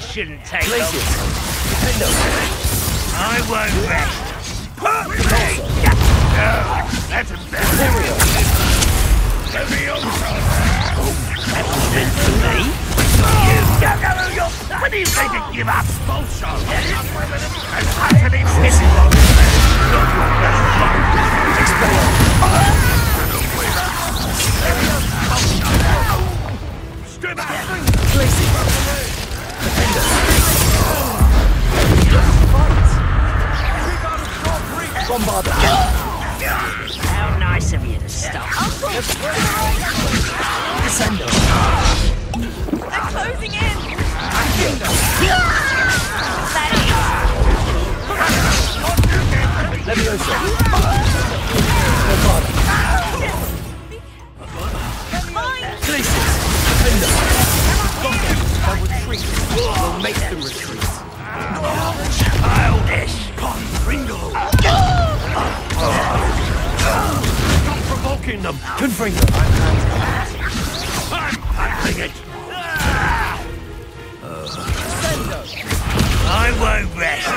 This shouldn't take long. I won't rest. That's a That's meant for me. You don't know who you're... When are you going to give up? Bullshit. And utterly miserable. Strip out! Bombarder! How nice of you to stop. Descendo! They're closing in! Leviosa! Glacius! Defender! They'll retreat. We'll make them retreat. Childish! Confringo! Stop provoking them! Confringo! I'm handling it! I won't rest!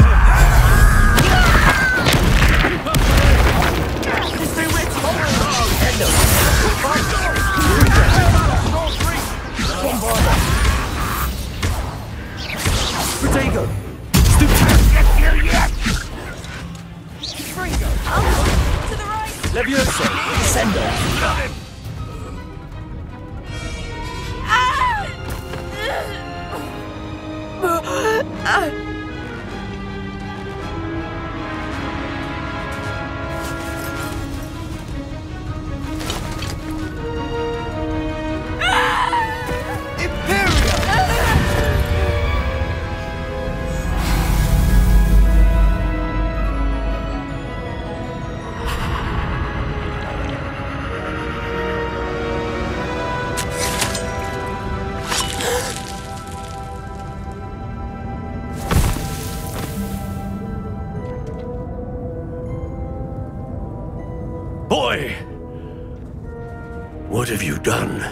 Protego! Get you yet! Fringo! To the right! Leviosa! Descendo! Got him! Boy! What have you done?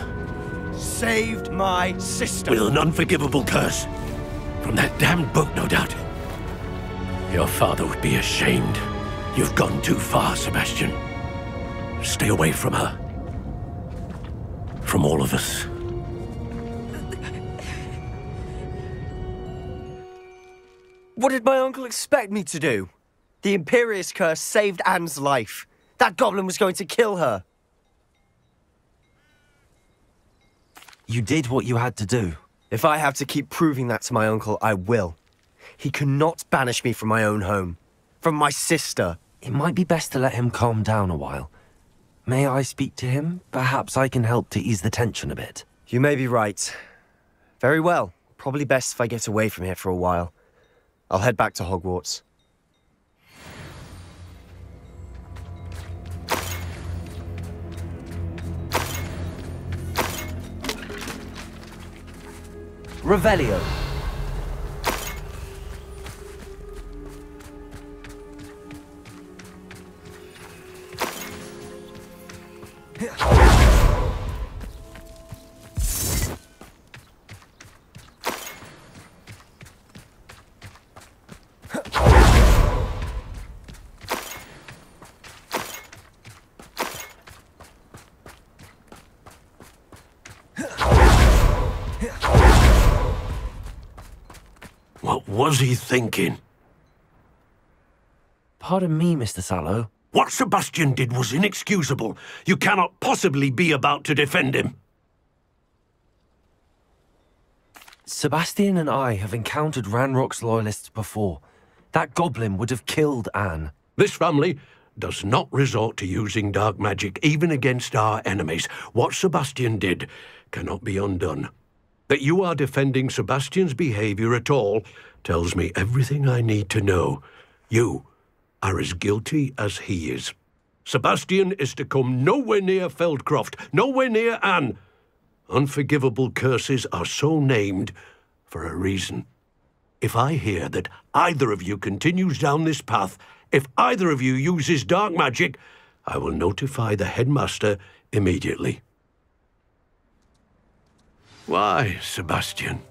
Saved my sister! With an unforgivable curse. From that damned book, no doubt. Your father would be ashamed. You've gone too far, Sebastian. Stay away from her. From all of us. What did my uncle expect me to do? The Imperious curse saved Anne's life. That goblin was going to kill her. You did what you had to do. If I have to keep proving that to my uncle, I will. He cannot banish me from my own home. From my sister. It might be best to let him calm down a while. May I speak to him? Perhaps I can help to ease the tension a bit. You may be right. Very well. Probably best if I get away from here for a while. I'll head back to Hogwarts. Revelio. What was he thinking? Pardon me, Mr. Sallow. What Sebastian did was inexcusable. You cannot possibly be about to defend him. Sebastian and I have encountered Ranrock's loyalists before. That goblin would have killed Anne. This family does not resort to using dark magic, even against our enemies. What Sebastian did cannot be undone. That you are defending Sebastian's behavior at all tells me everything I need to know. You are as guilty as he is. Sebastian is to come nowhere near Feldcroft, nowhere near Anne. Unforgivable curses are so named for a reason. If I hear that either of you continues down this path, if either of you uses dark magic, I will notify the headmaster immediately. Why, Sebastian?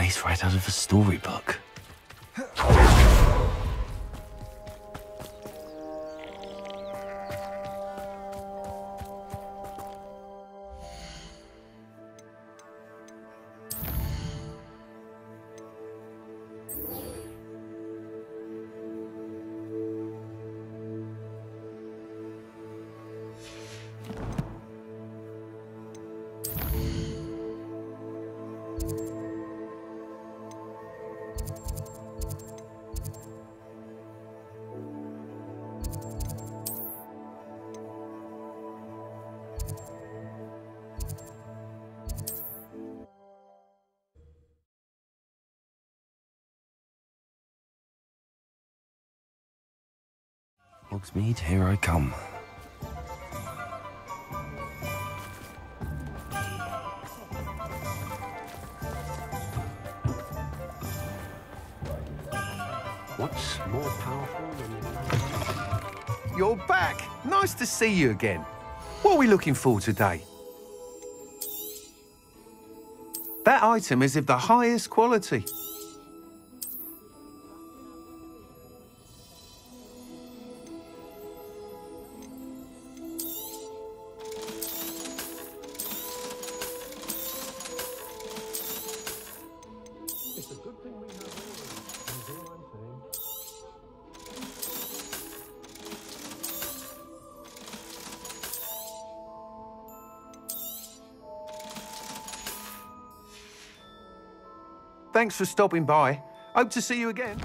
place right out of a storybook. Hogsmeade, here I come. What's more powerful than... You're back! Nice to see you again. What are we looking for today? That item is of the highest quality. Thanks for stopping by. Hope to see you again.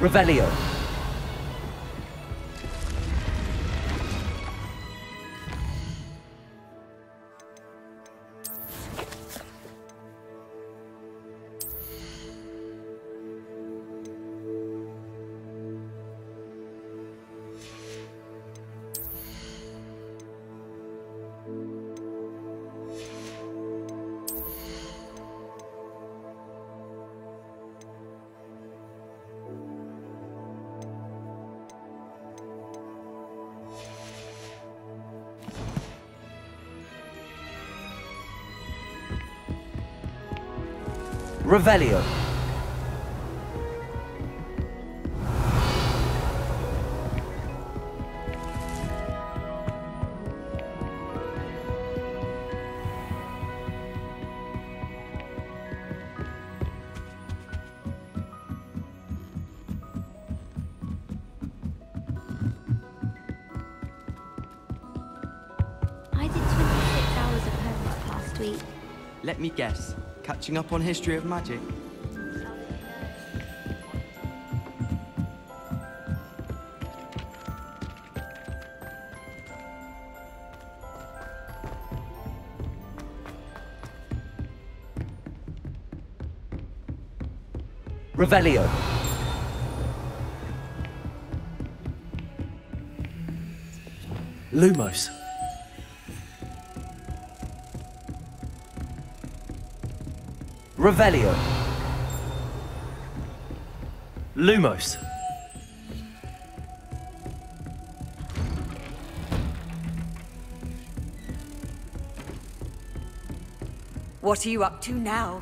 Revelio. Revelio. I did 26 hours of homework last week. Let me guess. Catching up on history of magic? Revelio. Lumos. Revelio. Lumos. What are you up to now?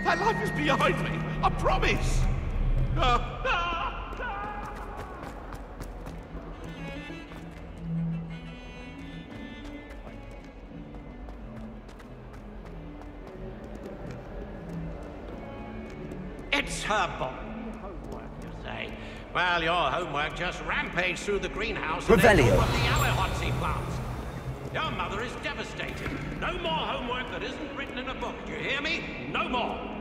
That life is behind me, I promise! It's her boy. Homework, you say? Well, your homework just rampaged through the greenhouse and then Revelio. all of the Allerhotsy plants. Your mother is devastated. No more homework that isn't written in a book. Do you hear me? No more.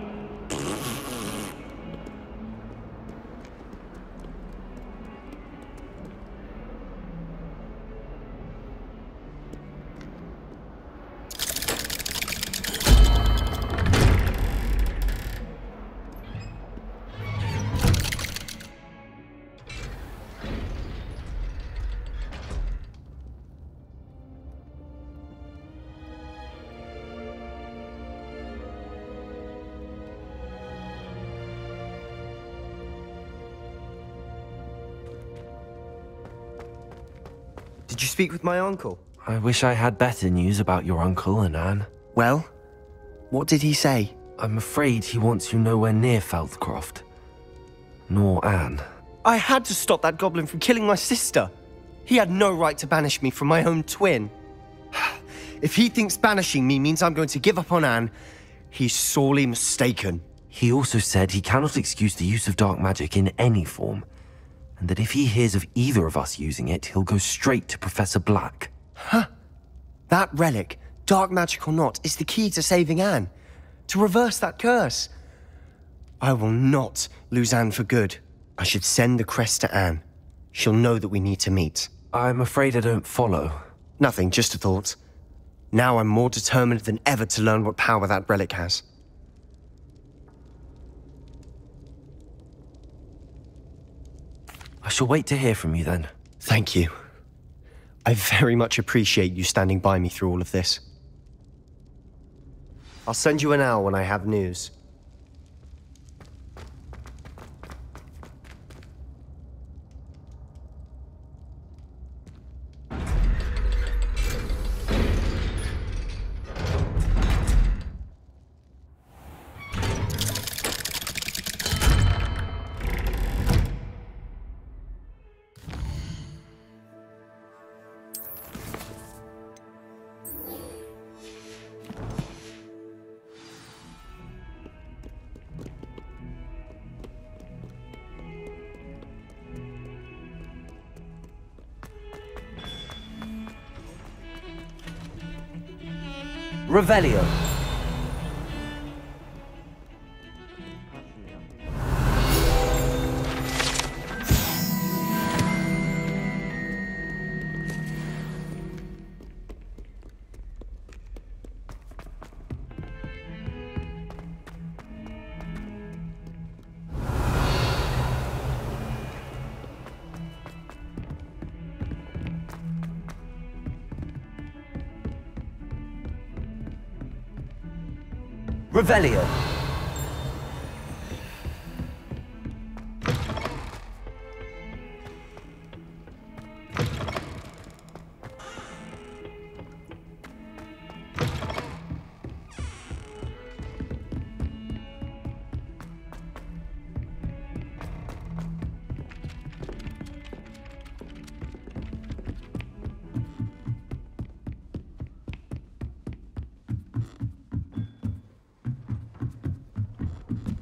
Did you speak with my uncle? I wish I had better news about your uncle and Anne. Well, what did he say? I'm afraid he wants you nowhere near Feldcroft. Nor Anne. I had to stop that goblin from killing my sister. He had no right to banish me from my own twin. If he thinks banishing me means I'm going to give up on Anne, he's sorely mistaken. He also said he cannot excuse the use of dark magic in any form, and that if he hears of either of us using it, he'll go straight to Professor Black. Huh? That relic, dark magic or not, is the key to saving Anne. To reverse that curse. I will not lose Anne for good. I should send the crest to Anne. She'll know that we need to meet. I'm afraid I don't follow. Nothing, just a thought. Now I'm more determined than ever to learn what power that relic has. I shall wait to hear from you then. Thank you. I very much appreciate you standing by me through all of this. I'll send you an owl when I have news. Revelio. Revelio.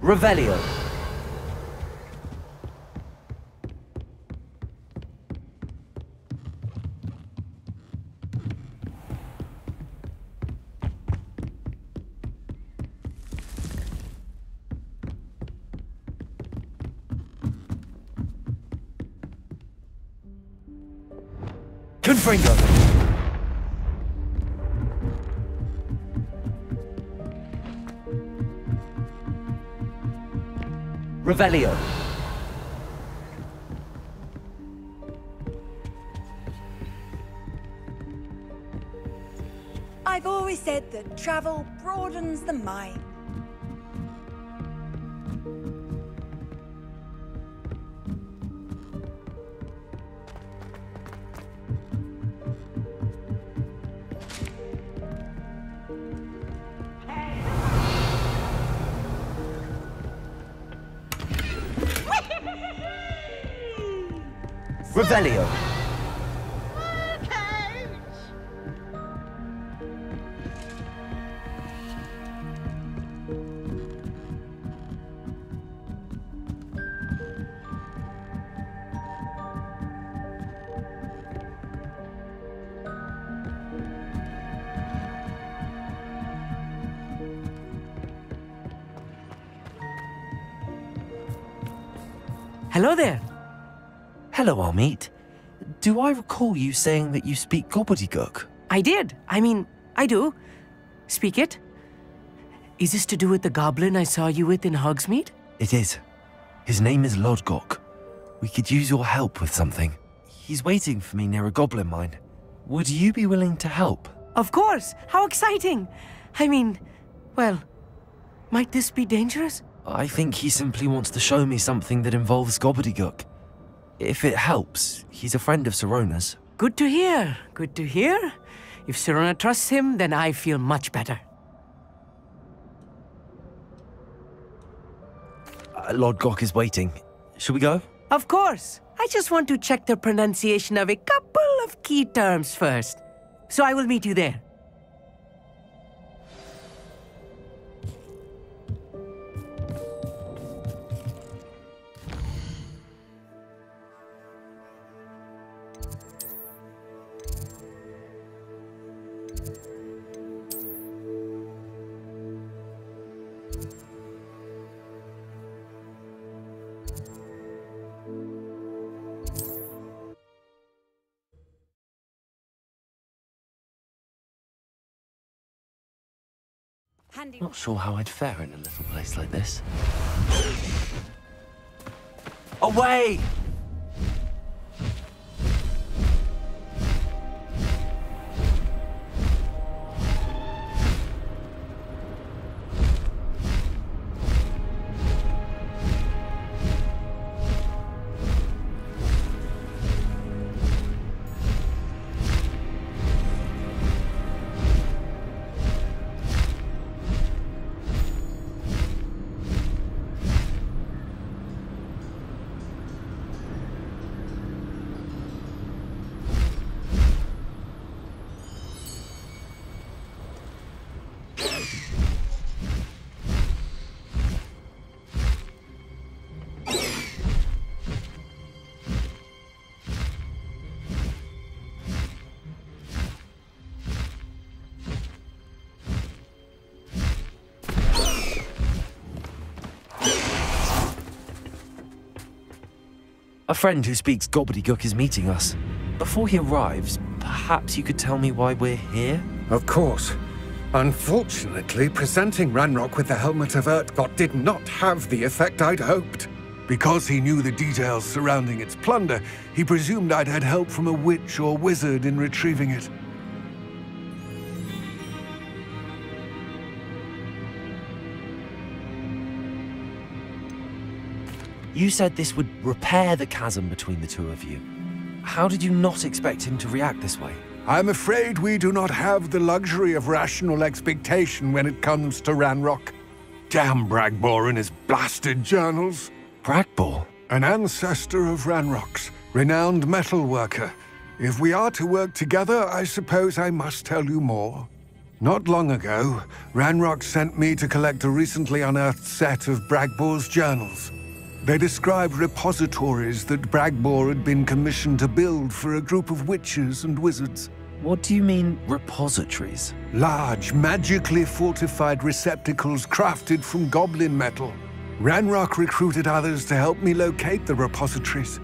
Revelio. Confringo. Revelio. I've always said that travel broadens the mind. Revelio. Hello there. Hello, Amit. Do I recall you saying that you speak gobbledygook? I did. I do. Speak it. Is this to do with the goblin I saw you with in Hogsmeade? It is. His name is Lodgok. We could use your help with something. He's waiting for me near a goblin mine. Would you be willing to help? Of course. How exciting. Well, might this be dangerous? I think he simply wants to show me something that involves gobbledygook. If it helps, he's a friend of Sirona's. Good to hear. Good to hear. If Sirona trusts him, then I feel much better. Lodgok is waiting. Shall we go? Of course. I just want to check the pronunciation of a couple of key terms first. So I will meet you there. Not sure how I'd fare in a little place like this. Away! A friend who speaks gobbledygook is meeting us. Before he arrives, perhaps you could tell me why we're here? Of course. Unfortunately, presenting Ranrock with the Helmet of Urtkot did not have the effect I'd hoped. Because he knew the details surrounding its plunder, he presumed I'd had help from a witch or wizard in retrieving it. You said this would repair the chasm between the two of you. How did you not expect him to react this way? I'm afraid we do not have the luxury of rational expectation when it comes to Ranrock. Damn Bragbor and his blasted journals. Bragbor? An ancestor of Ranrock's, renowned metal worker. If we are to work together, I suppose I must tell you more. Not long ago, Ranrock sent me to collect a recently unearthed set of Bragbor's journals. They described repositories that Bragbor had been commissioned to build for a group of witches and wizards. What do you mean, repositories? Large, magically fortified receptacles crafted from goblin metal. Ranrock recruited others to help me locate the repositories.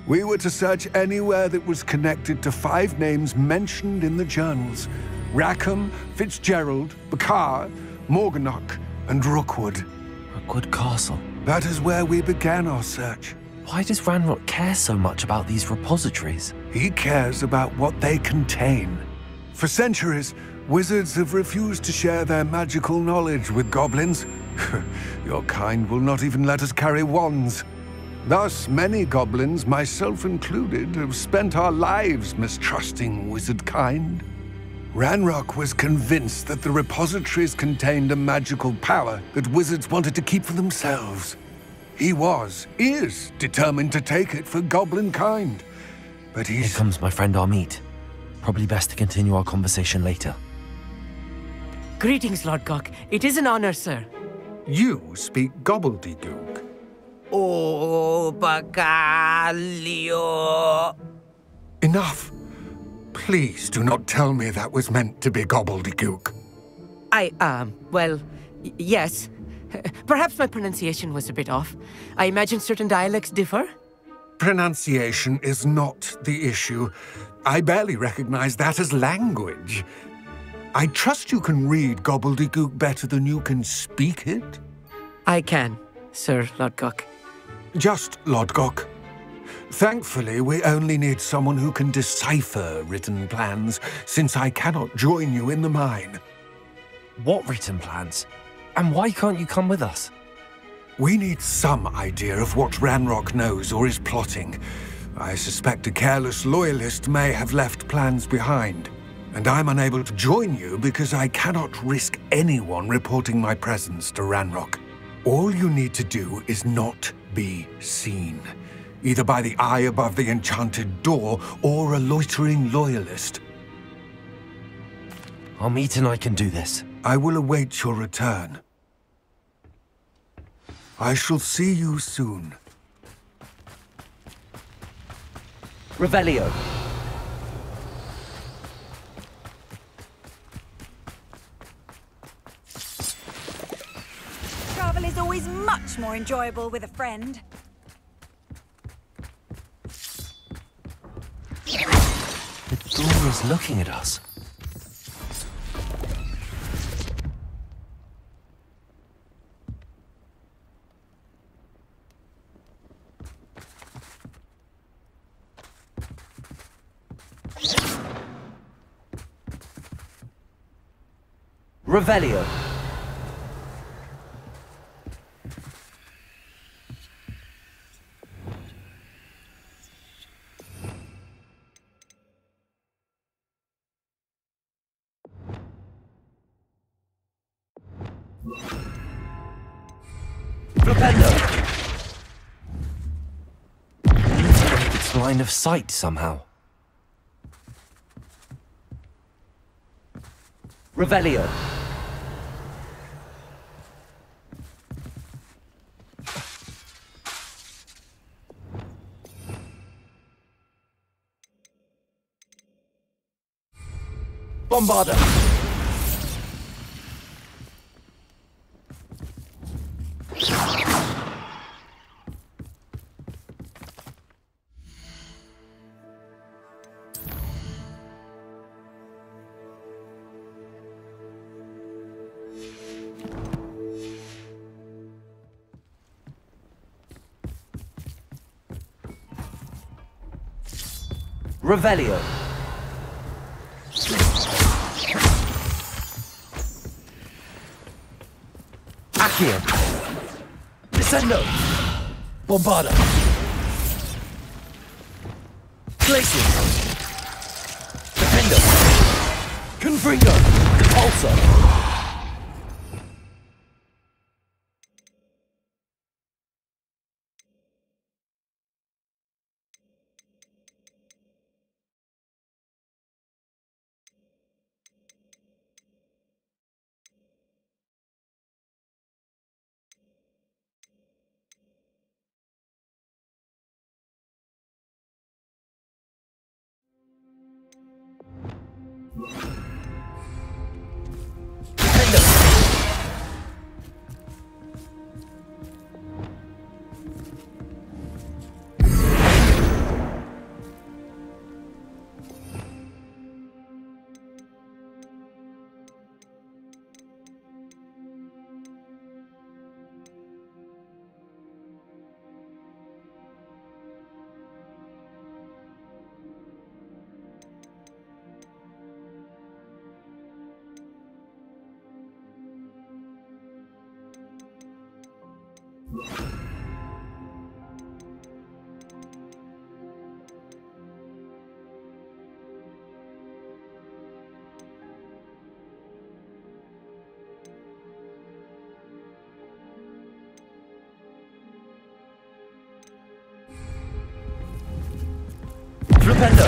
We were to search anywhere that was connected to 5 names mentioned in the journals: Rackham, Fitzgerald, Bakar, Morganach, and Rookwood. Rookwood Castle. That is where we began our search. Why does Ranrock care so much about these repositories? He cares about what they contain. For centuries, wizards have refused to share their magical knowledge with goblins. Your kind will not even let us carry wands. Thus, many goblins, myself included, have spent our lives mistrusting wizard kind. Ranrock was convinced that the repositories contained a magical power that wizards wanted to keep for themselves. He is determined to take it for goblin kind. But Here comes my friend Amit. Probably best to continue our conversation later. Greetings, Lord Cock. It is an honor, sir. You speak gobbledygook. Oh, Bacalio. Enough. Please do not tell me that was meant to be gobbledygook. Well, yes. Perhaps my pronunciation was a bit off. I imagine certain dialects differ? Pronunciation is not the issue. I barely recognize that as language. I trust you can read gobbledygook better than you can speak it? I can, Sir Lodgok. Just Lodgok. Thankfully, we only need someone who can decipher written plans, since I cannot join you in the mine. What written plans? And why can't you come with us? We need some idea of what Ranrock knows or is plotting. I suspect a careless loyalist may have left plans behind. And I'm unable to join you because I cannot risk anyone reporting my presence to Ranrock. All you need to do is not be seen. Either by the eye above the enchanted door, or a loitering loyalist. Amit and I can do this. I will await your return. I shall see you soon. Revelio. Travel is always much more enjoyable with a friend. The door is looking at us. Revelio. Its line of sight somehow. Revelio. Bombarda. Revelio. Accio. Descendo. Bombarda. Glacius. Defender. Confringo. Repulsor. Flipendo.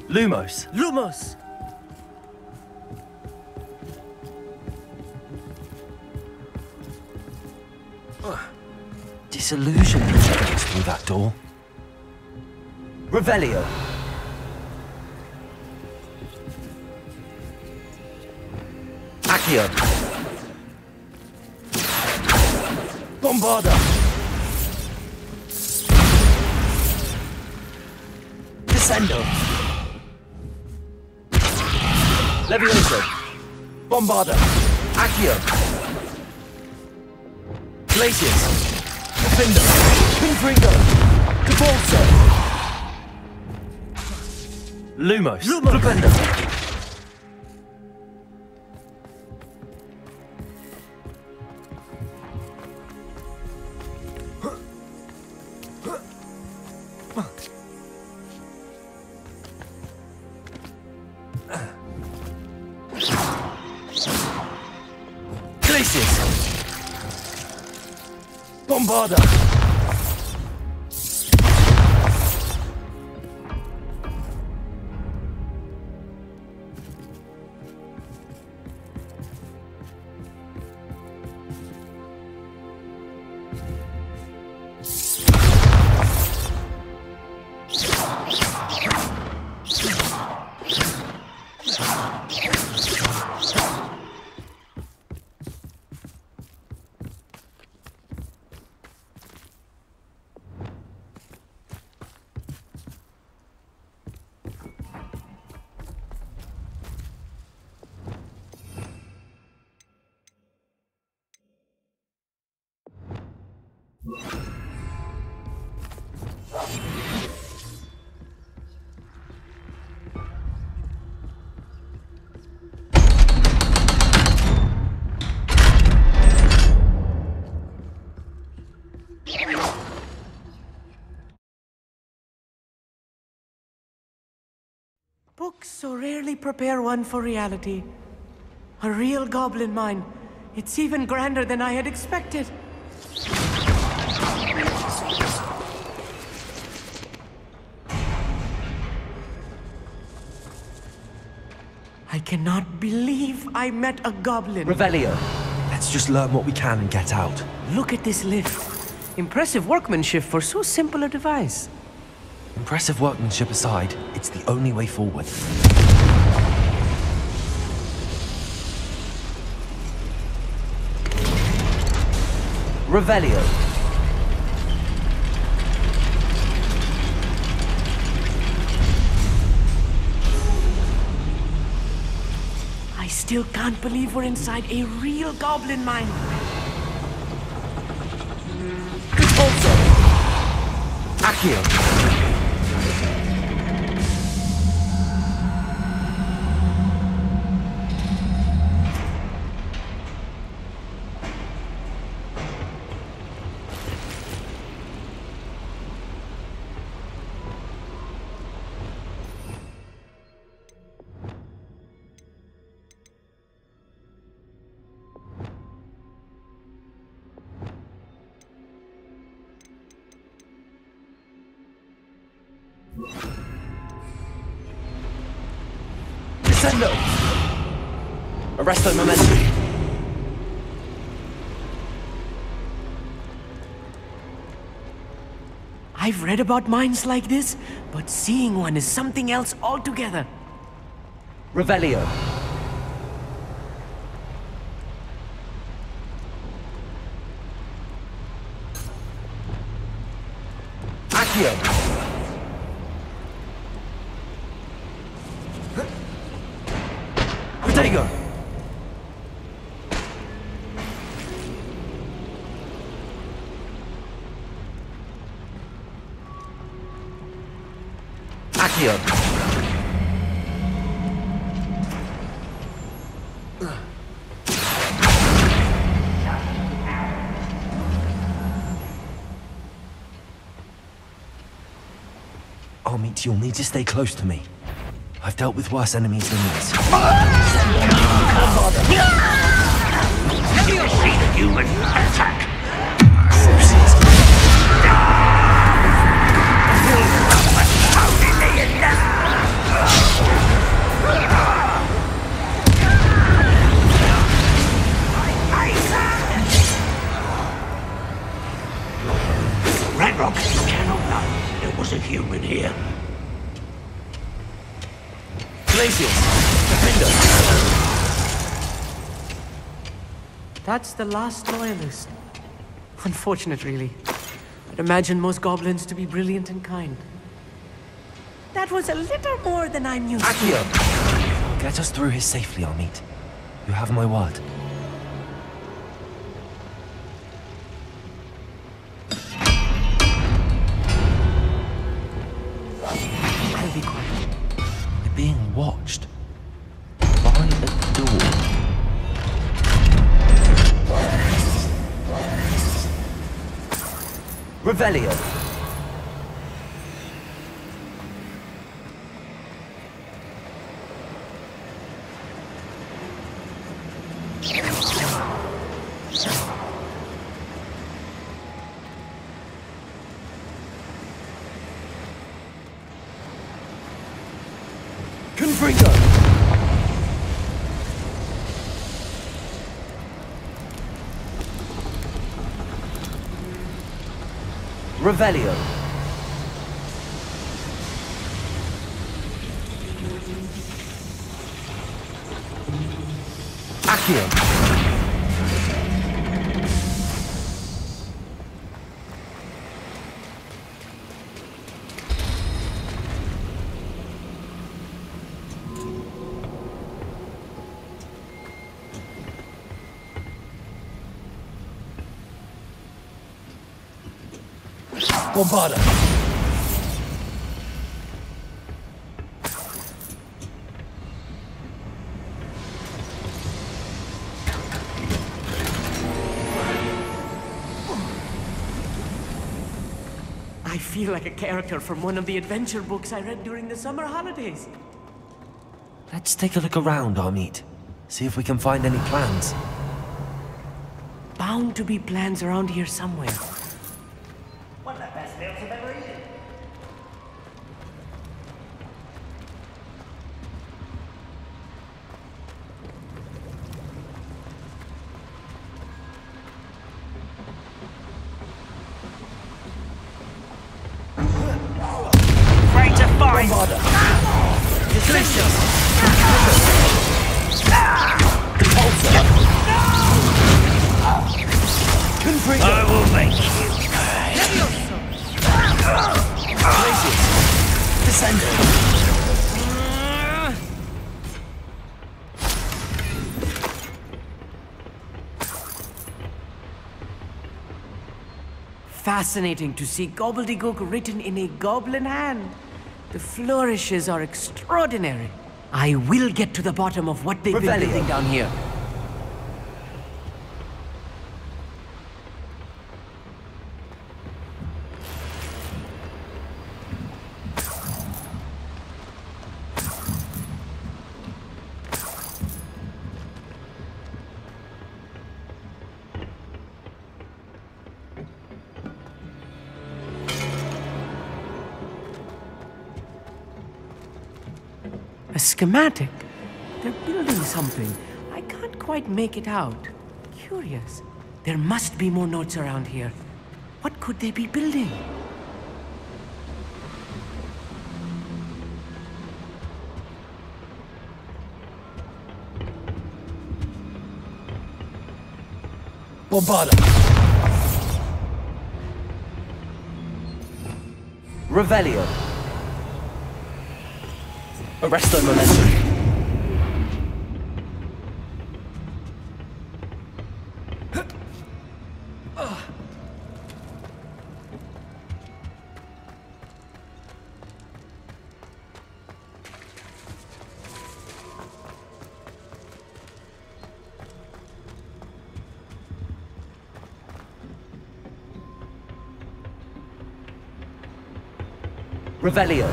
Lumos. Lumos. Disillusion can get us through that door. Revelio. Accio. Bombarda. Descendo. Levioso. Bombarda. Accio. Glacius. Defender. Confringo. Cabalso. Lumos. Flipendo. Glacius. Bombarda. Books so rarely prepare one for reality. A real goblin mine. It's even grander than I had expected. I cannot believe I met a goblin. Revelio. Let's just learn what we can and get out. Look at this lift. Impressive workmanship for so simple a device. Impressive workmanship aside, it's the only way forward. Revelio. I still can't believe we're inside a real goblin mine. Repulsor. Accio. Descendo! Arresto momentum. I've read about mines like this, but seeing one is something else altogether. Revelio. Accio. Protego. Accio. Armit, you'll need to stay close to me. I've dealt with worse enemies than these. You see the human attack. Ranrock cannot know there was a human here. Glacius. Defender. That's the last loyalist. Unfortunate, really. I'd imagine most goblins to be brilliant and kind. That was a little more than I'm used Accio. Get us through here safely, Armit. You have my word. I'll be quiet. We're being watched. By a door. Revelio. Confringo. Revelio. Accio. Bombarda. I feel like a character from one of the adventure books I read during the summer holidays. Let's take a look around, Armit. See if we can find any plans. Bound to be plans around here somewhere. One of the best meals I've ever eaten. Afraid to fight. Glacius. Confringo. I will make you pay. Glacius. Descendo. Fascinating to see gobbledygook written in a goblin hand. The flourishes are extraordinary. I will get to the bottom of what they've been building down here. A schematic. They're building something. I can't quite make it out. Curious. There must be more notes around here. What could they be building? Bombarda. Revelio. Arresto momentum. Revelio.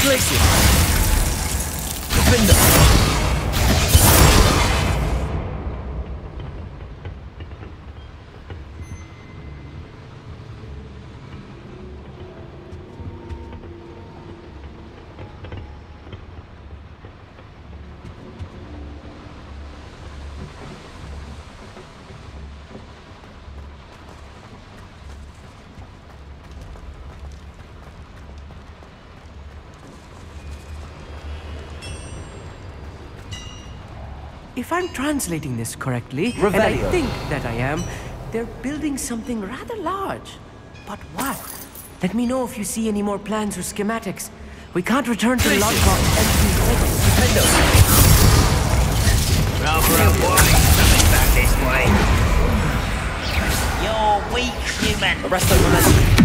Glacier. Defender. If I'm translating this correctly, Revelio. and I think that I am, they're building something rather large. But what? Let me know if you see any more plans or schematics. We can't return to the Lockbox empty-headed. Rather a warning coming back this way. You're weak, human. Arresto momentum.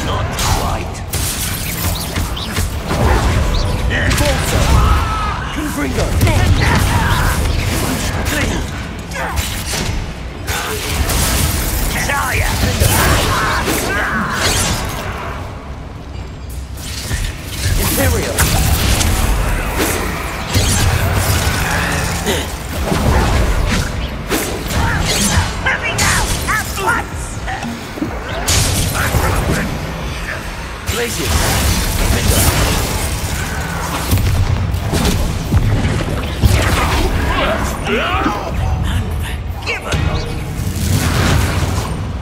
Not quite. Confringo. Desire. Imperial. Let me go at once. Glacier.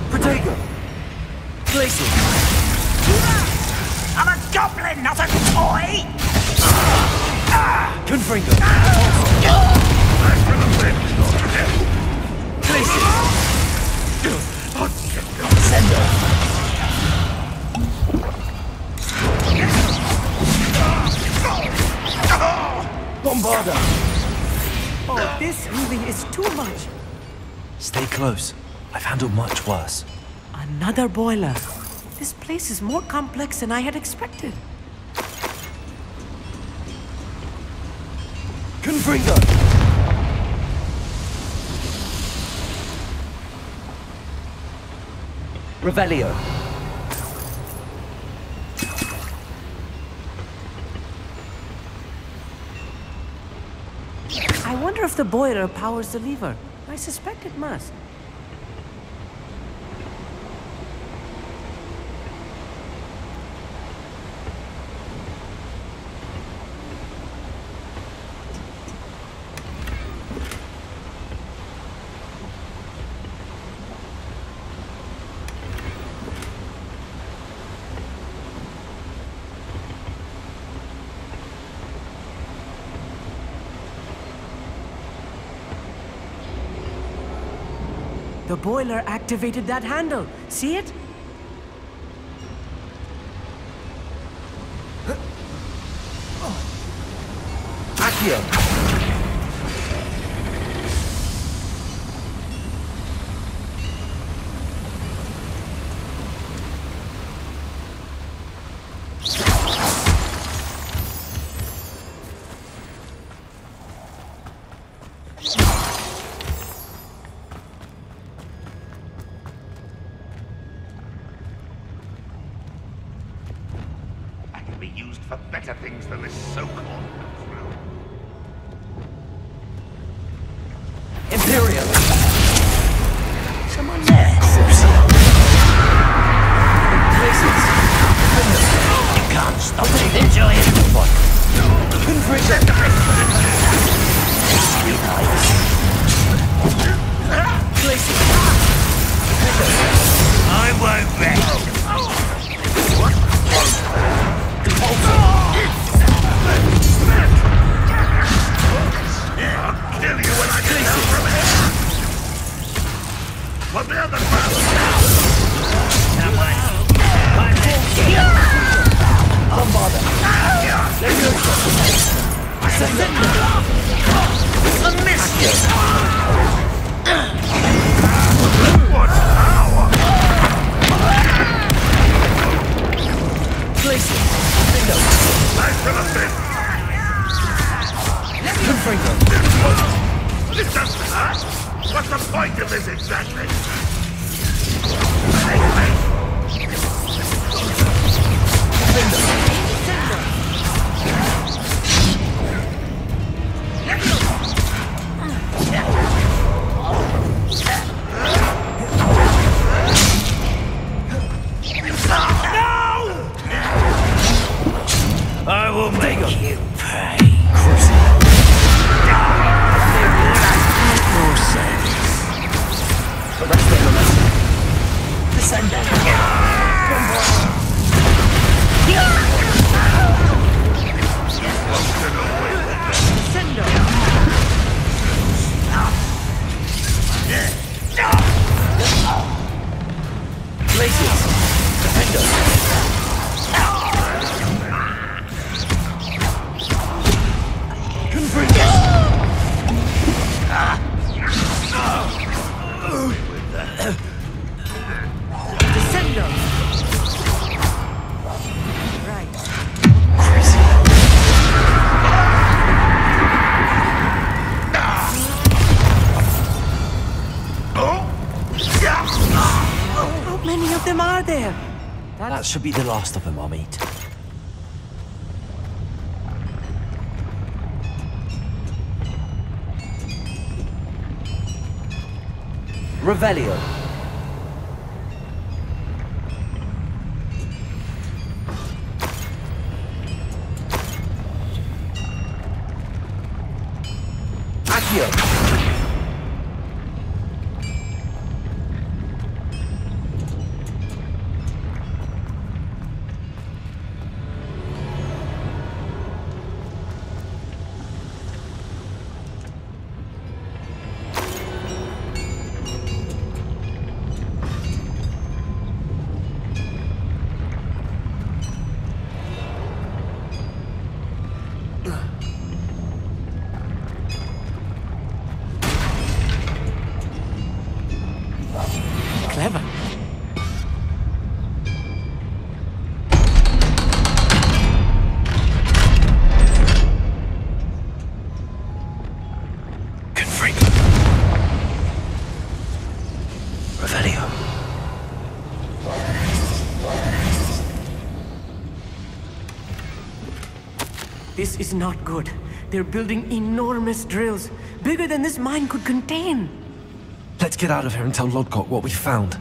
Protego. Glacier. I'm a goblin, not a toy. Confringo. Glacier. Sendo. Bombarda. Oh, this really is too much. Stay close. I've handled much worse. Another boiler. This place is more complex than I had expected. Confringo. Revelio. I wonder if the boiler powers the lever. I suspect it must. The boiler activated that handle. See it? Accio. for better things than this so-called thrill. Imperial! Someone there. Places! You can't stop it. Enjoy it. Confringo! Places! I won't rest. I'll kill you when I get down from here. What the other man? Bombarder! A miss! What power! Places! Nice to the bit! Confringo! This doesn't hurt! What's the point of this exactly? I will make you pay. No sense. The rest of them. Descender. Places! Defender! Descendo! Right. How many of them are there? That should be the last of them, Amit. Revelio! Accio! Clever. Confringo. Revelio. This is not good. They're building enormous drills, bigger than this mine could contain. Let's get out of here and tell Lodgok what we found.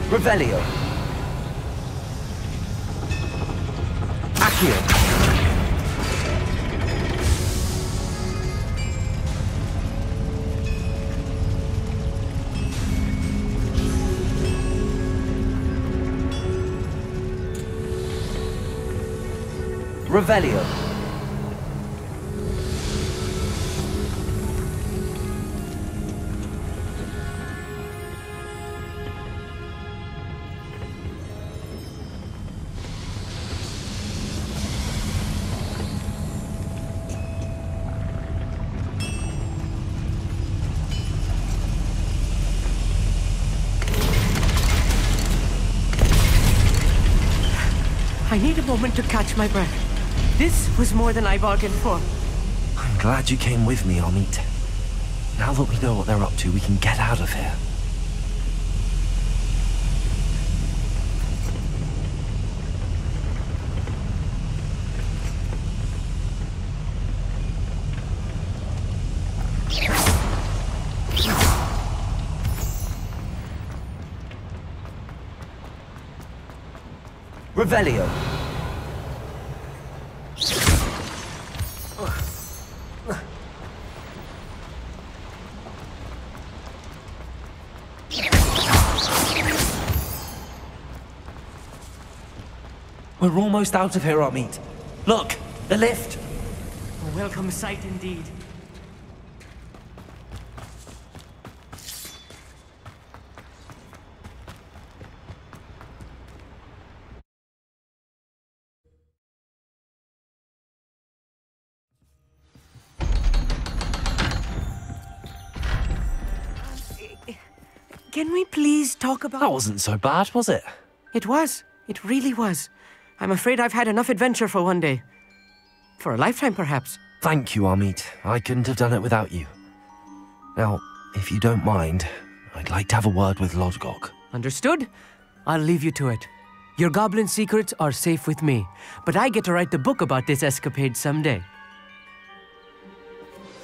Revelio! Accio! Revelio! I need a moment to catch my breath. This was more than I bargained for. I'm glad you came with me, Amit. Now that we know what they're up to, we can get out of here. Revelio. We're almost out of here, Amit. Look, the lift. A welcome sight indeed. Can we please talk about... That wasn't so bad, was it? It was. It really was. I'm afraid I've had enough adventure for one day. For a lifetime, perhaps. Thank you, Amit. I couldn't have done it without you. Now, if you don't mind, I'd like to have a word with Lodgok. Understood? I'll leave you to it. Your goblin secrets are safe with me, but I get to write the book about this escapade someday.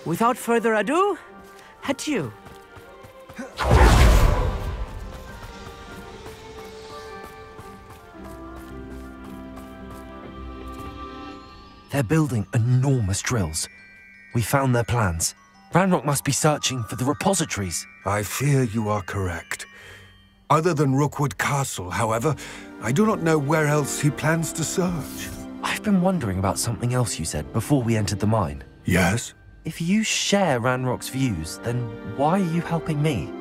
Without further ado, adieu. They're building enormous drills. We found their plans. Ranrock must be searching for the repositories. I fear you are correct. Other than Rookwood Castle, however, I do not know where else he plans to search. I've been wondering about something else you said before we entered the mine. Yes? If you share Ranrock's views, then why are you helping me?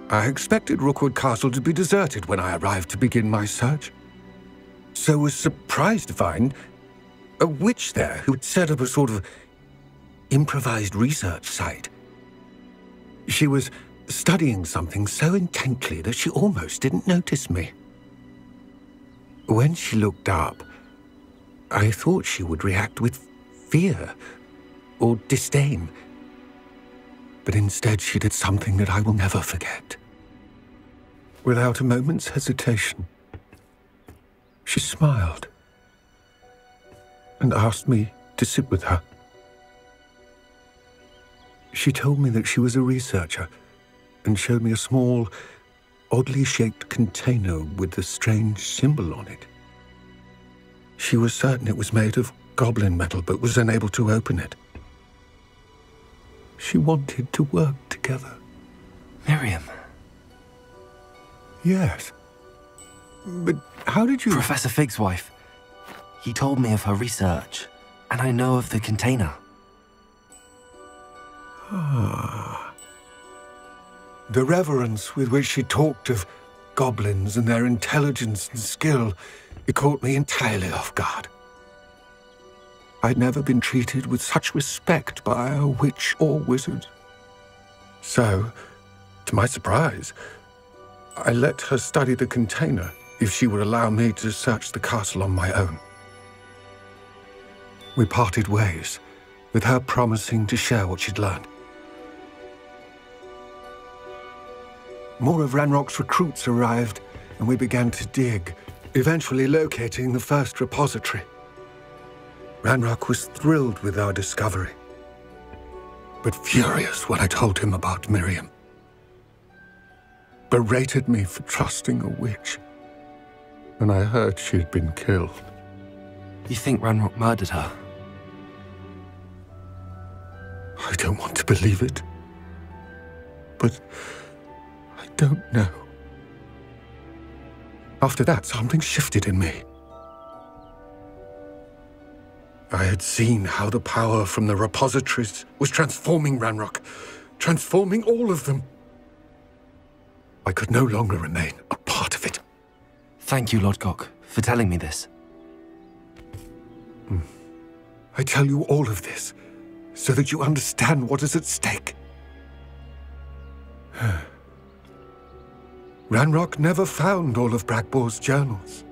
I expected Rookwood Castle to be deserted when I arrived to begin my search. So was surprised to find a witch there who had set up a sort of improvised research site. She was studying something so intently that she almost didn't notice me. When she looked up, I thought she would react with fear or disdain. But instead she did something that I will never forget. Without a moment's hesitation, she smiled and asked me to sit with her. She told me that she was a researcher and showed me a small, oddly shaped container with a strange symbol on it. She was certain it was made of goblin metal, but was unable to open it. She wanted to work together. Miriam. Yes. But how did you... Professor Fig's wife. He told me of her research, and I know of the container. Ah. The reverence with which she talked of goblins and their intelligence and skill, it caught me entirely off guard. I'd never been treated with such respect by a witch or wizard. So, to my surprise, I let her study the container if she would allow me to search the castle on my own. We parted ways, with her promising to share what she'd learned. More of Ranrock's recruits arrived, and we began to dig, eventually locating the first repository. Ranrock was thrilled with our discovery, but furious when I told him about Miriam. Berated me for trusting a witch, and I heard she had been killed. You think Ranrock murdered her? I don't want to believe it, but I don't know. After that, something shifted in me. I had seen how the power from the repositories was transforming Ranrock, transforming all of them. I could no longer remain a part of it. Thank you, Lodgok, for telling me this. I tell you all of this so that you understand what is at stake. Ranrock never found all of Bragbor's journals,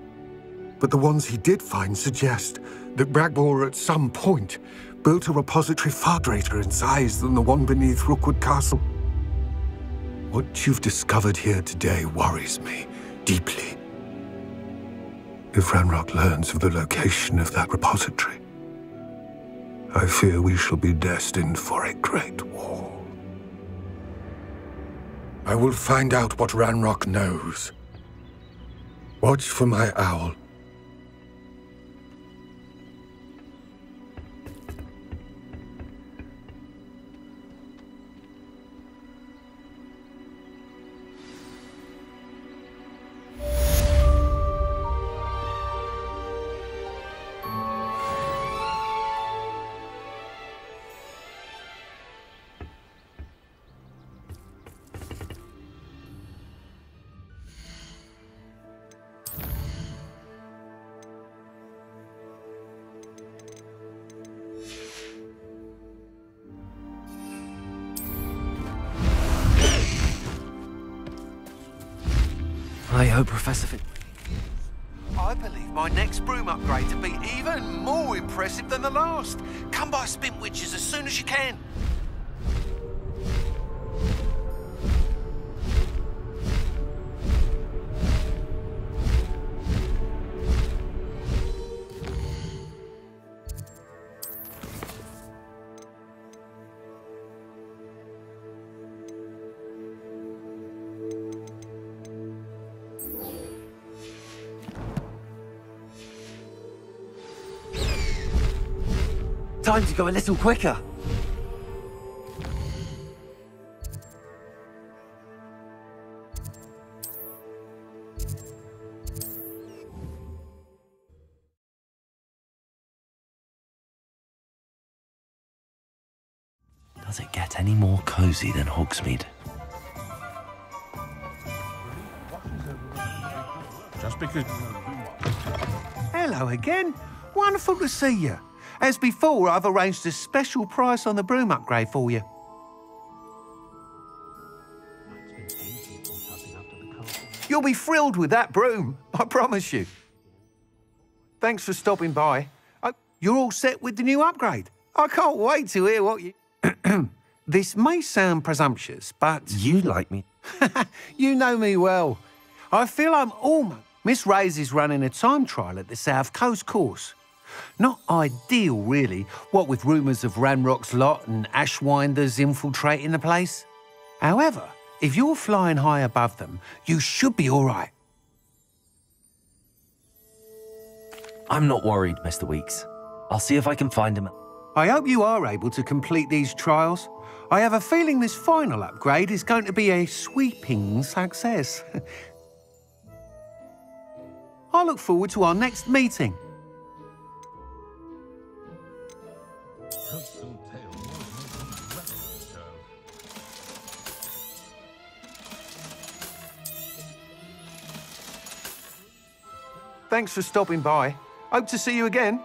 but the ones he did find suggest that Bragbor at some point built a repository far greater in size than the one beneath Rookwood Castle. What you've discovered here today worries me deeply. If Ranrock learns of the location of that repository, I fear we shall be destined for a great war. I will find out what Ranrock knows. Watch for my owl hope Professor I believe my next broom upgrade to be even more impressive than the last. Come by Spintwitches as soon as you can. Time to go a little quicker. Does it get any more cozy than Hogsmeade? Just because... Hello again. Wonderful to see you. As before, I've arranged a special price on the broom upgrade for you. You'll be thrilled with that broom, I promise you. Thanks for stopping by. You're all set with the new upgrade. I can't wait to hear what you... This may sound presumptuous, but... You like me. You know me well. I feel I'm almost... Miss Ray's is running a time trial at the South Coast course. Not ideal, really, what with rumours of Ranrock's lot and Ashwinders infiltrating the place. However, if you're flying high above them, you should be all right. I'm not worried, Mr. Weeks. I'll see if I can find him. I hope you are able to complete these trials. I have a feeling this final upgrade is going to be a sweeping success. I look forward to our next meeting. Thanks for stopping by. Hope to see you again.